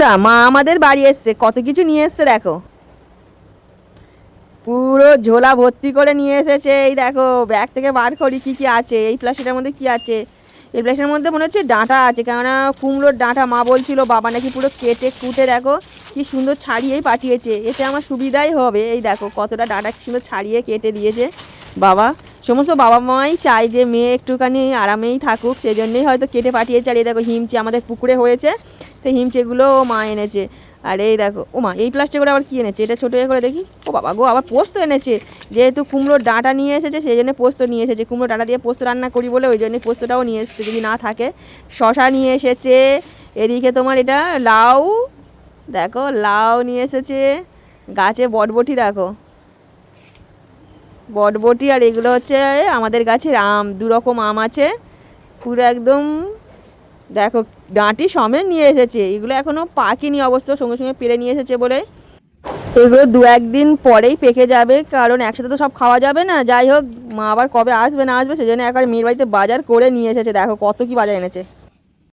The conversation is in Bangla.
বন্ধুরা, মা আমাদের বাড়ি এসছে, কত কিছু নিয়ে এসছে দেখো। পুরো ঝোলা ভর্তি করে নিয়ে এসেছে। এই দেখো ব্যাগ থেকে বার করি কি কি আছে। এই প্লাস্টিকের মধ্যে কি আছে? এই প্লাস্টিকের মধ্যে মনে হচ্ছে ডাঁটা আছে, কেননা কুমড়োর ডাঁটা মা বলছিল বাবা নাকি পুরো কেটে কুটে দেখো কি সুন্দর ছাড়িয়েই পাঠিয়েছে। এতে আমার সুবিধাই হবে। এই দেখো কতটা ডাঁটা কি সুন্দর ছাড়িয়ে কেটে দিয়েছে বাবা। সমস্ত বাবা মাই চায় যে মেয়ে একটুখানি আরামেই থাকুক, সেই জন্যেই হয়তো কেটে পাঠিয়েছে। আর এই দেখো হিমচি আমাদের পুকুরে হয়েছে, সেই হিমচিগুলো মা এনেছে। আর এই দেখো, ও মা এই প্লাস্টিকগুলো আবার কী এনেছে? এটা ছোটো করে দেখি। ও বাবা গো, আবার পোস্ত এনেছে। যেহেতু কুমড়োর ডাঁটা নিয়ে এসেছে সেই জন্য পোস্ত নিয়ে এসেছে। কুমড়ো ডাঁটা দিয়ে পোস্ত রান্না করি বলে ওই জন্যই পোস্তটাও নিয়ে এসেছে, যদি না থাকে। শশা নিয়ে এসেছে। এদিকে তোমার এটা লাউ, দেখো লাউ নিয়ে এসেছে। গাছে বটবটি দেখো, বটবটি। আর এগুলো হচ্ছে আমাদের গাছের আম, দু রকম আম আছে পুরো একদম। দেখো ডাঁটি সমেত নিয়ে এসেছে। এগুলো এখনও পাকেনি অবশ্য, সঙ্গে সঙ্গে পেরে নিয়ে এসেছে বলে। এগুলো দু একদিন পরেই পেকে যাবে, কারণ একসাথে তো সব খাওয়া যাবে না। যাই হোক, মা আবার কবে আসবে না আসবে সেজন্য একবার মেয়ের বাড়িতে বাজার করে নিয়ে এসেছে। দেখো কত কি বাজার এনেছে।